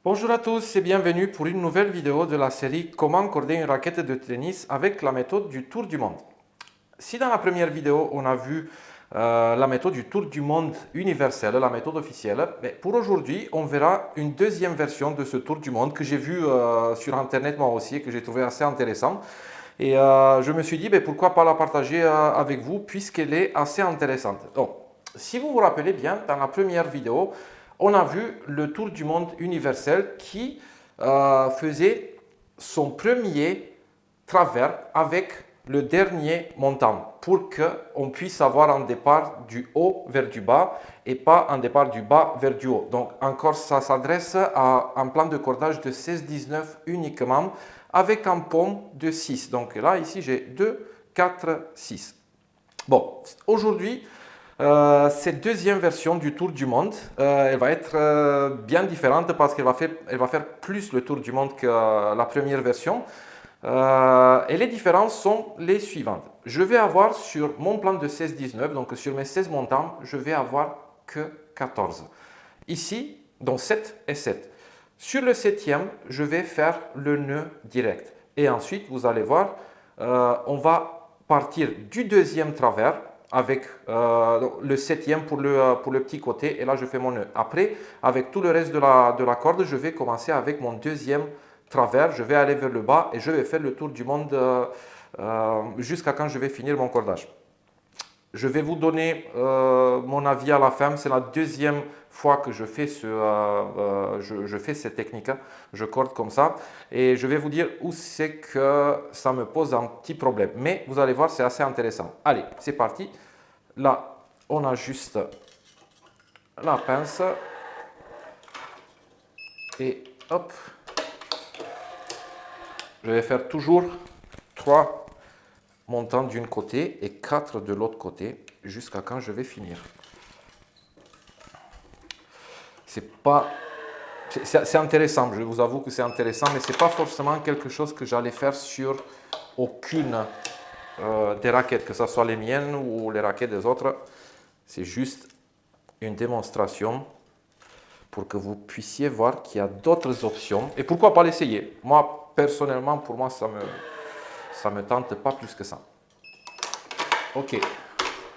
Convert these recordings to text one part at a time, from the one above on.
Bonjour à tous et bienvenue pour une nouvelle vidéo de la série Comment corder une raquette de tennis avec la méthode du tour du monde. Si dans la première vidéo on a vu la méthode du tour du monde universel, la méthode officielle, mais pour aujourd'hui on verra une deuxième version de ce tour du monde que j'ai vu sur internet moi aussi et que j'ai trouvé assez intéressant. Et je me suis dit pourquoi pas la partager avec vous puisqu'elle est assez intéressante. Donc, si vous vous rappelez bien, dans la première vidéo, on a vu le tour du monde universel qui faisait son premier travers avec le dernier montant pour qu'on puisse avoir un départ du haut vers du bas et pas un départ du bas vers du haut. Donc encore ça s'adresse à un plan de cordage de 16-19 uniquement avec un pont de 6. Donc là ici j'ai 2, 4, 6. Bon, aujourd'hui cette deuxième version du Tour du Monde, elle va être bien différente parce qu'elle va faire plus le Tour du Monde que la première version. Et les différences sont les suivantes. Je vais avoir sur mon plan de 16-19, donc sur mes 16 montants, je vais avoir que 14. Ici, donc 7 et 7. Sur le septième, je vais faire le nœud direct. Et ensuite, vous allez voir, on va partir du deuxième travers avec le septième pour le petit côté. Et là, je fais mon nœud. Après, avec tout le reste de la corde, je vais commencer avec mon deuxième travers. Je vais aller vers le bas et je vais faire le tour du monde jusqu'à quand je vais finir mon cordage. Je vais vous donner mon avis à la fin. C'est la deuxième fois que je fais, je fais cette technique. Je corde comme ça. Et je vais vous dire où c'est que ça me pose un petit problème. Mais vous allez voir, c'est assez intéressant. Allez, c'est parti. Là, on ajuste la pince. Et hop. Je vais faire toujours 3 montants d'un côté et 4 de l'autre côté jusqu'à quand je vais finir. C'est intéressant, je vous avoue que c'est intéressant, mais ce n'est pas forcément quelque chose que j'allais faire sur aucune des raquettes, que ce soit les miennes ou les raquettes des autres. C'est juste une démonstration pour que vous puissiez voir qu'il y a d'autres options. Et pourquoi pas l'essayer? Moi, personnellement, pour moi, ça me tente pas plus que ça. Ok,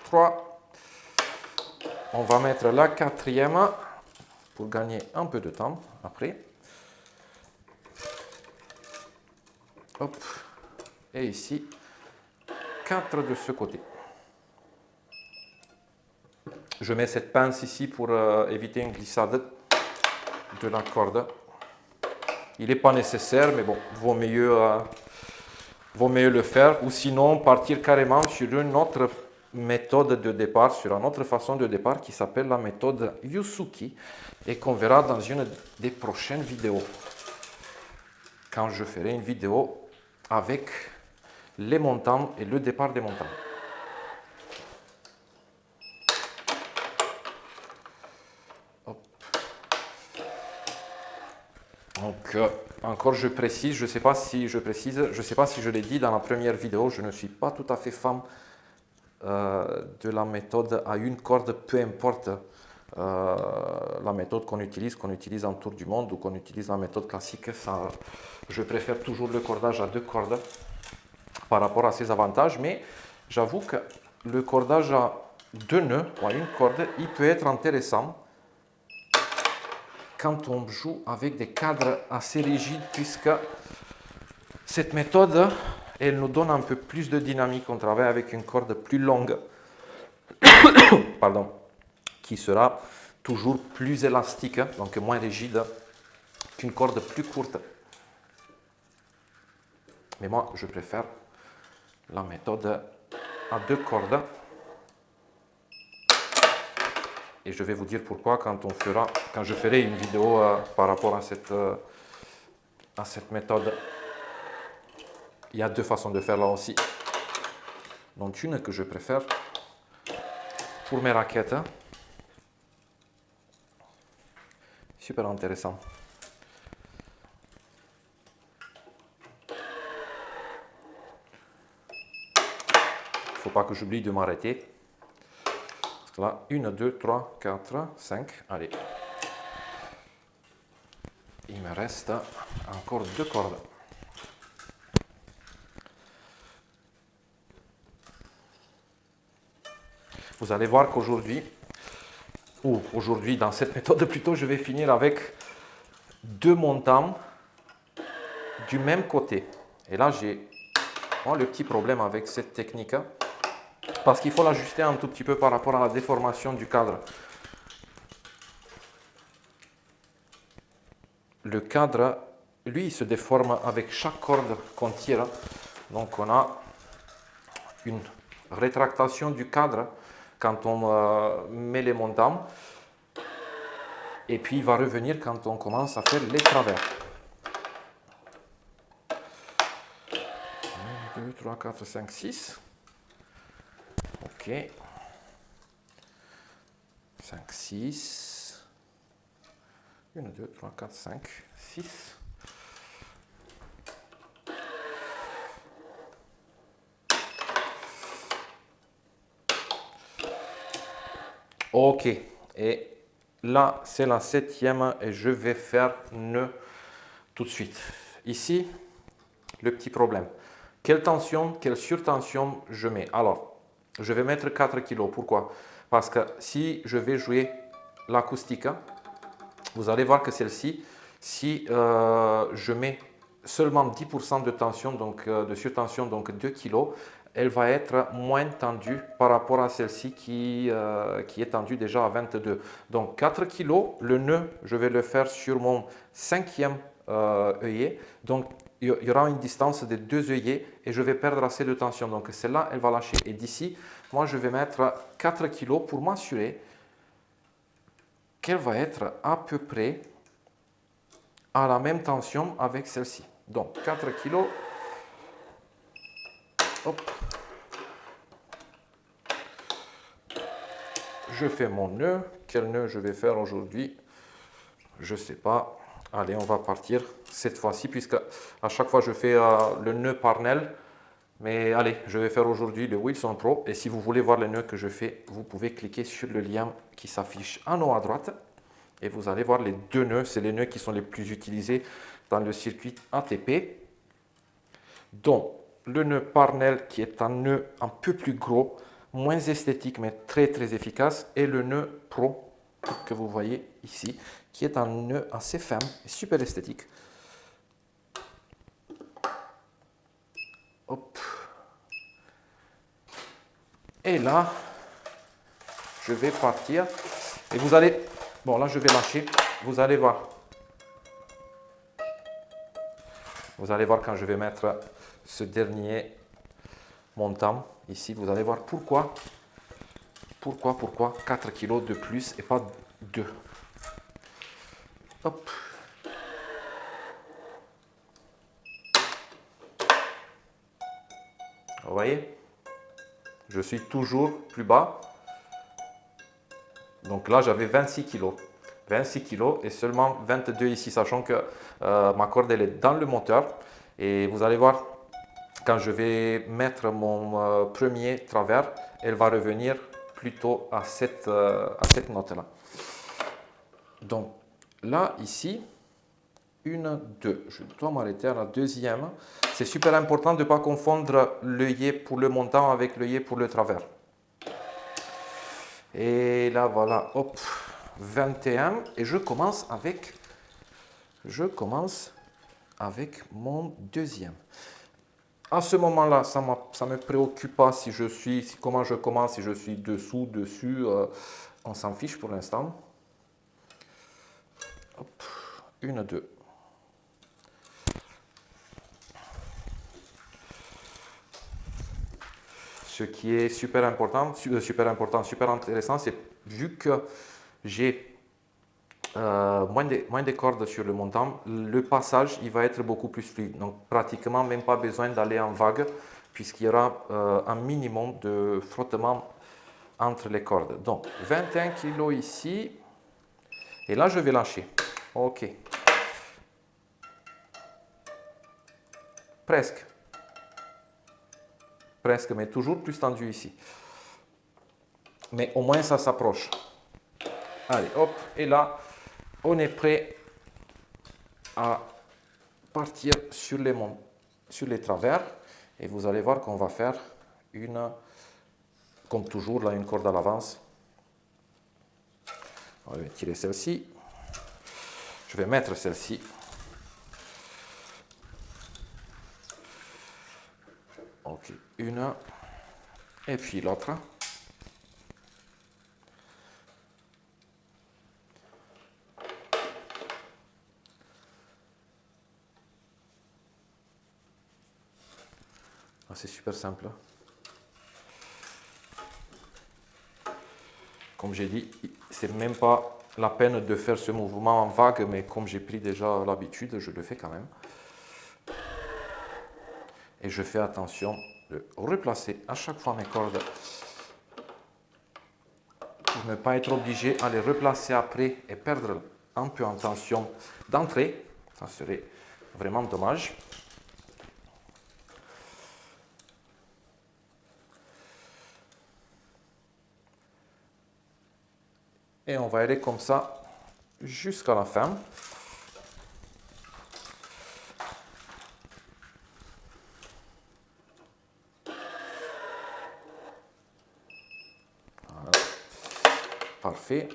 3. On va mettre la quatrième pour gagner un peu de temps après. Hop. Et ici, 4 de ce côté. Je mets cette pince ici pour éviter une glissade de la corde. Il n'est pas nécessaire, mais bon, vaut mieux le faire. Ou sinon, partir carrément sur une autre méthode de départ, sur une autre façon de départ qui s'appelle la méthode Yusuki et qu'on verra dans une des prochaines vidéos. Quand je ferai une vidéo avec les montants et le départ des montants. Hop. Donc, encore je précise, je ne sais pas si je l'ai dit dans la première vidéo, je ne suis pas tout à fait fan de la méthode à une corde, peu importe la méthode qu'on utilise en tour du monde ou qu'on utilise la méthode classique. Ça, je préfère toujours le cordage à 2 cordes par rapport à ses avantages, mais j'avoue que le cordage à 2 nœuds ou à une corde, il peut être intéressant quand on joue avec des cadres assez rigides, puisque cette méthode, elle nous donne un peu plus de dynamique. On travaille avec une corde plus longue, pardon, qui sera toujours plus élastique, donc moins rigide qu'une corde plus courte. Mais moi, je préfère la méthode à 2 cordes. Et je vais vous dire pourquoi quand je ferai une vidéo par rapport à cette méthode. Il y a 2 façons de faire là aussi. Donc une que je préfère pour mes raquettes. Super intéressant. Il ne faut pas que j'oublie de m'arrêter. Parce que là, 1, 2, 3, 4, 5. Allez. il me reste encore 2 cordes. Vous allez voir qu'aujourd'hui, ou aujourd'hui dans cette méthode plutôt, je vais finir avec 2 montants du même côté. Et là, j'ai le petit problème avec cette technique, parce qu'il faut l'ajuster un tout petit peu par rapport à la déformation du cadre. Le cadre, lui, il se déforme avec chaque corde qu'on tire. Donc on a une rétractation du cadre quand on met les montants. Et puis il va revenir quand on commence à faire les travers. 1, 2, 3, 4, 5, 6. Ok. 5, 6. 1, 2, 3, 4, 5, 6. Ok. Et là, c'est la 7e et je vais faire nœud tout de suite. Ici, le petit problème. Quelle tension, quelle surtension je mets? Alors, je vais mettre 4 kg. Pourquoi? Parce que si je vais jouer l'acoustique, vous allez voir que celle-ci, si je mets seulement 10% de tension, donc de surtension, donc 2 kg, elle va être moins tendue par rapport à celle-ci qui est tendue déjà à 22. Donc 4 kg, le nœud, je vais le faire sur mon 5e œillet. Donc il y aura une distance de 2 œillets et je vais perdre assez de tension. Donc celle-là, elle va lâcher. Et d'ici, moi, je vais mettre 4 kg pour m'assurer qu'elle va être à peu près à la même tension avec celle-ci. Donc 4 kg. Hop. Je fais mon nœud. Quel nœud je vais faire aujourd'hui? Je ne sais pas. Allez, on va partir cette fois-ci, puisque à chaque fois je fais le nœud par Nel. Mais allez, je vais faire aujourd'hui le Wilson Pro. Et si vous voulez voir les nœuds que je fais, vous pouvez cliquer sur le lien qui s'affiche en haut à droite. Et vous allez voir les 2 nœuds. C'est les nœuds qui sont les plus utilisés dans le circuit ATP. Donc, le nœud par Nel qui est un nœud un peu plus gros, moins esthétique mais très très efficace. Et le nœud Pro que vous voyez ici, qui est un nœud assez fin et super esthétique. Hop. Et là, je vais partir. Et vous allez... Bon, là, je vais lâcher. Vous allez voir. Vous allez voir quand je vais mettre ce dernier montant. Ici, vous allez voir pourquoi. Pourquoi 4 kg de plus et pas 2. Hop. Vous voyez? Je suis toujours plus bas. Donc là, j'avais 26 kg. 26 kg et seulement 22 ici, sachant que ma corde elle est dans le moteur. Et vous allez voir, quand je vais mettre mon premier travers, elle va revenir plutôt à cette note-là. Donc là, ici, 1, 2. Je dois m'arrêter à la 2e. C'est super important de ne pas confondre l'œillet pour le montant avec l'œillet pour le travers. Et là, voilà, hop, 21. Et je commence avec mon 2e. À ce moment-là, ça ne me préoccupe pas si je suis, comment je commence, si je suis dessous, dessus. On s'en fiche pour l'instant. 1, 2. Ce qui est super important, super intéressant, c'est vu que j'ai moins de cordes sur le montant, le passage il va être beaucoup plus fluide. Donc pratiquement même pas besoin d'aller en vague puisqu'il y aura un minimum de frottement entre les cordes. Donc 21 kg ici et là je vais lâcher. Ok. Presque. Presque, mais toujours plus tendu ici. Mais au moins ça s'approche. Allez, hop, et là, on est prêt à partir sur les travers et vous allez voir qu'on va faire comme toujours, là, une corde à l'avance. On va tirer celle-ci. Je vais mettre celle-ci. Ok, une. Et puis l'autre. Ah, c'est super simple. Comme j'ai dit, c'est même pas la peine de faire ce mouvement en vague, mais comme j'ai pris déjà l'habitude, je le fais quand même. Et je fais attention de replacer à chaque fois mes cordes pour ne pas être obligé à les replacer après et perdre un peu en tension d'entrée. Ça serait vraiment dommage. Et on va aller comme ça jusqu'à la fin. Voilà. Parfait.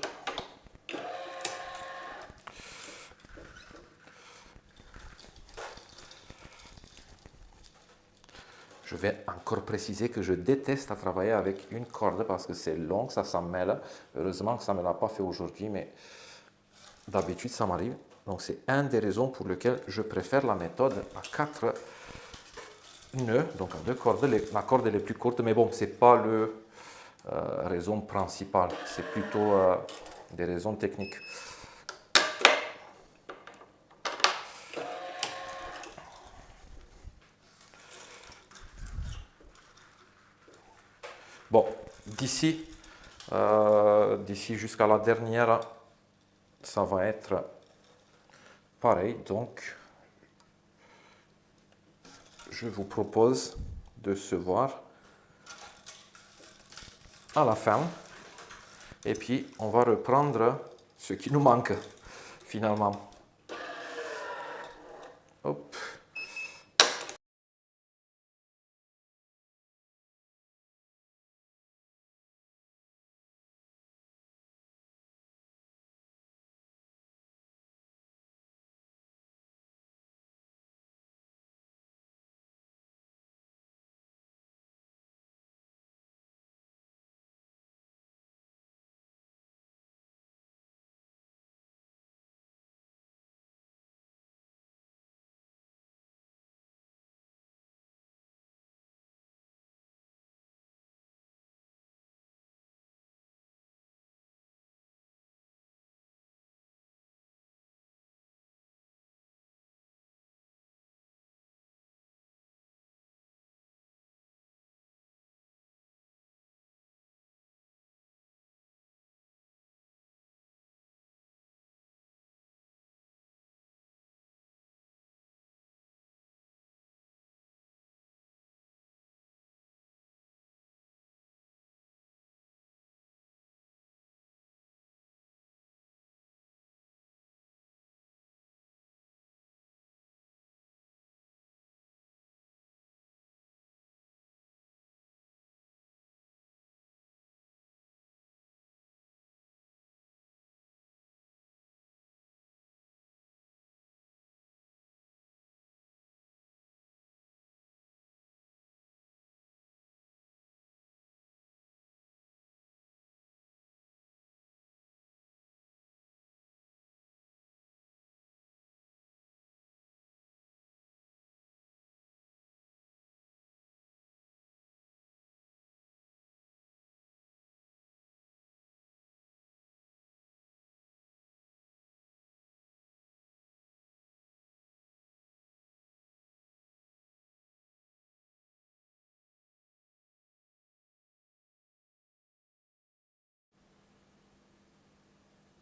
Je vais encore préciser que je déteste à travailler avec une corde parce que c'est long, ça s'en mêle. Heureusement que ça ne me l'a pas fait aujourd'hui, mais d'habitude ça m'arrive. Donc c'est une des raisons pour lesquelles je préfère la méthode à 4 nœuds, donc à 2 cordes. La corde est la plus courte, mais bon, ce n'est pas la raison principale, c'est plutôt des raisons techniques. Bon, d'ici jusqu'à la dernière, ça va être pareil. Donc, je vous propose de se voir à la fin. Et puis, on va reprendre ce qui nous manque finalement. Hop.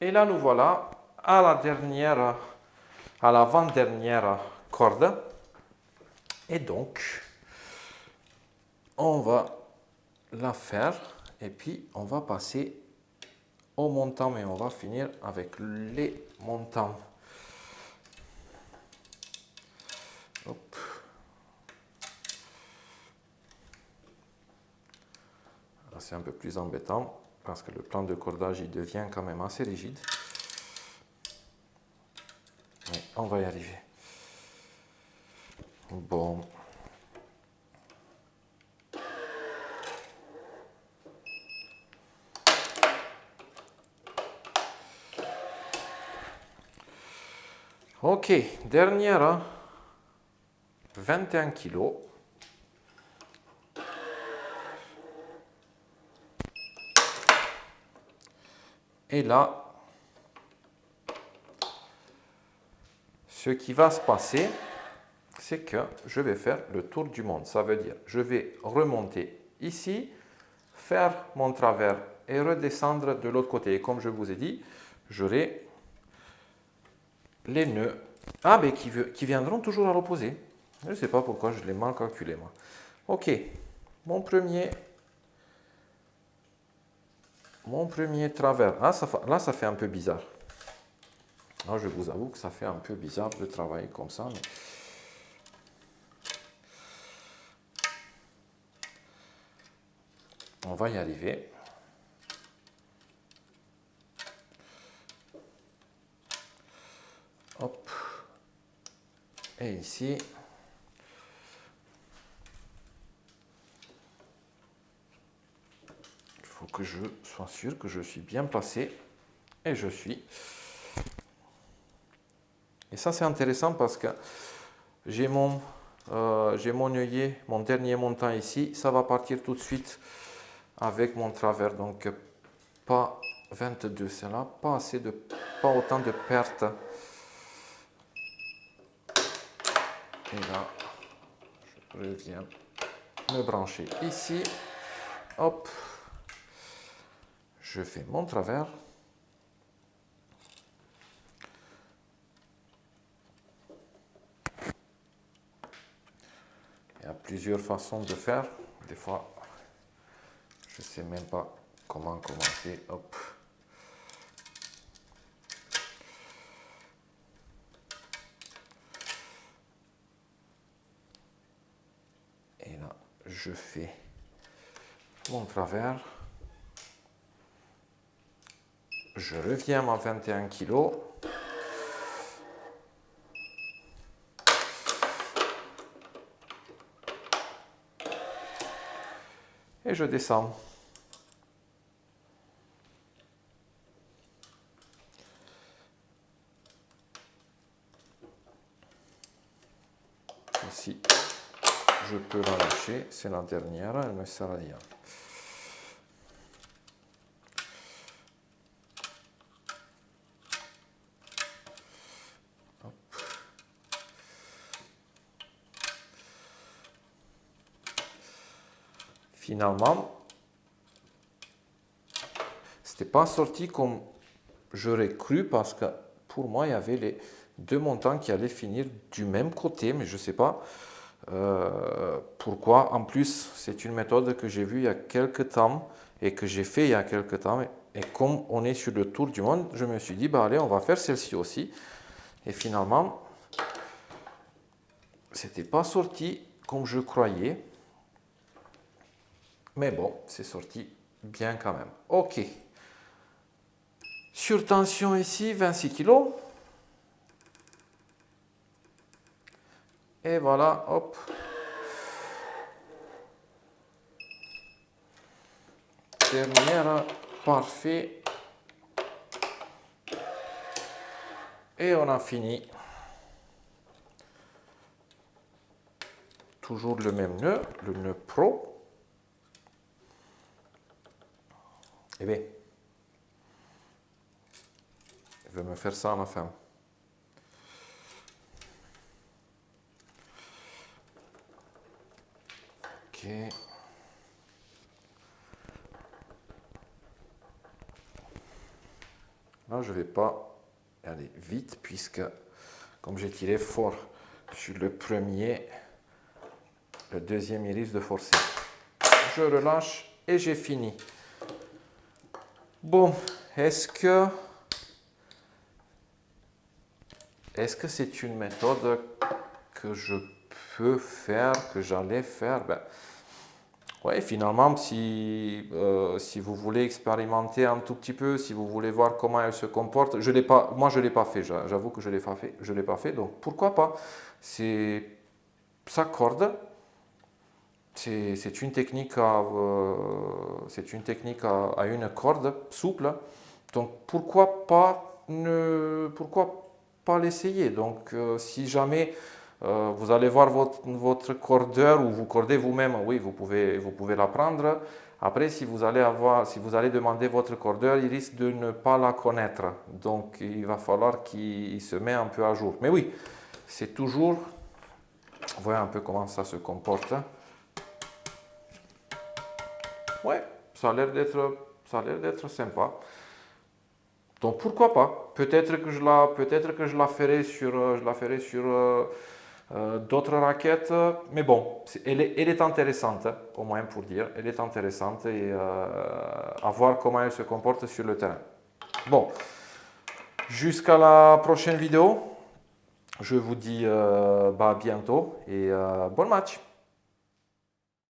Et là, nous voilà à à l'avant-dernière corde. Et donc, on va la faire et puis on va passer au montant, mais on va finir avec les montants. c'est un peu plus embêtant parce que le plan de cordage il devient quand même assez rigide. Mais on va y arriver. Bon. Ok, dernière, 21 kg. Et là, ce qui va se passer, c'est que je vais faire le tour du monde. Ça veut dire, je vais remonter ici, faire mon travers et redescendre de l'autre côté. Et comme je vous ai dit, j'aurai les nœuds mais qui viendront toujours à l'opposé. Je ne sais pas pourquoi je l'ai mal calculé, moi. Ok, mon premier travers. Là, ça fait un peu bizarre. Là, je vous avoue que ça fait un peu bizarre de travailler comme ça. Mais... on va y arriver. Hop. Et ici. Il faut que je sois sûr que je suis bien placé. Et je suis. Et ça, c'est intéressant parce que j'ai mon œillet, mon dernier montant ici. Ça va partir tout de suite avec mon travers. Donc, pas 22, c'est là. Pas autant de pertes. Et là, je reviens me brancher ici. Hop. Je fais mon travers. Il y a plusieurs façons de faire. Des fois, je ne sais même pas comment commencer. Hop. Et là, je fais mon travers. Je reviens à 21 kg. Et je descends. Ici, je peux la lâcher. C'est la dernière, elle ne sert à rien. Hop. Finalement, c'était pas sorti comme j'aurais cru parce que pour moi, il y avait les deux montants qui allaient finir du même côté, mais je ne sais pas pourquoi. En plus, c'est une méthode que j'ai vue il y a quelques temps et que j'ai fait il y a quelques temps. Et comme on est sur le tour du monde, je me suis dit, bah allez, on va faire celle-ci aussi. Et finalement, c'était pas sorti comme je croyais. Mais bon, c'est sorti bien quand même. Ok. Sur tension ici, 26 kg. Et voilà, hop. Dernière, parfait. Et on a fini. Toujours le même nœud, le nœud pro. Eh bien, il veut me faire ça à la fin. Ok. Là, je ne vais pas aller vite puisque, comme j'ai tiré fort sur le premier, le deuxième, il risque de forcer. Je relâche et j'ai fini. Bon, est-ce que c'est une méthode que je peux faire, que j'allais faire? Ben, Ouais, finalement, si vous voulez expérimenter un tout petit peu, si vous voulez voir comment elle se comporte, moi je ne l'ai pas fait, j'avoue que je l'ai pas fait, donc pourquoi pas? C'est sa corde, c'est une technique à une corde souple, donc pourquoi pas l'essayer? Donc si jamais vous allez voir votre cordeur ou vous cordez vous-même, oui, vous pouvez la prendre. Après, si vous allez demander votre cordeur, il risque de ne pas la connaître. Donc, il va falloir qu'il se mette un peu à jour. Mais oui, c'est toujours, voyez un peu comment ça se comporte. Ouais, ça a l'air d'être sympa. Donc pourquoi pas? Peut-être que je la ferai sur d'autres raquettes, mais bon, elle est intéressante, au moins pour dire, elle est intéressante et à voir comment elle se comporte sur le terrain. Bon, jusqu'à la prochaine vidéo, je vous dis à bientôt et bon match.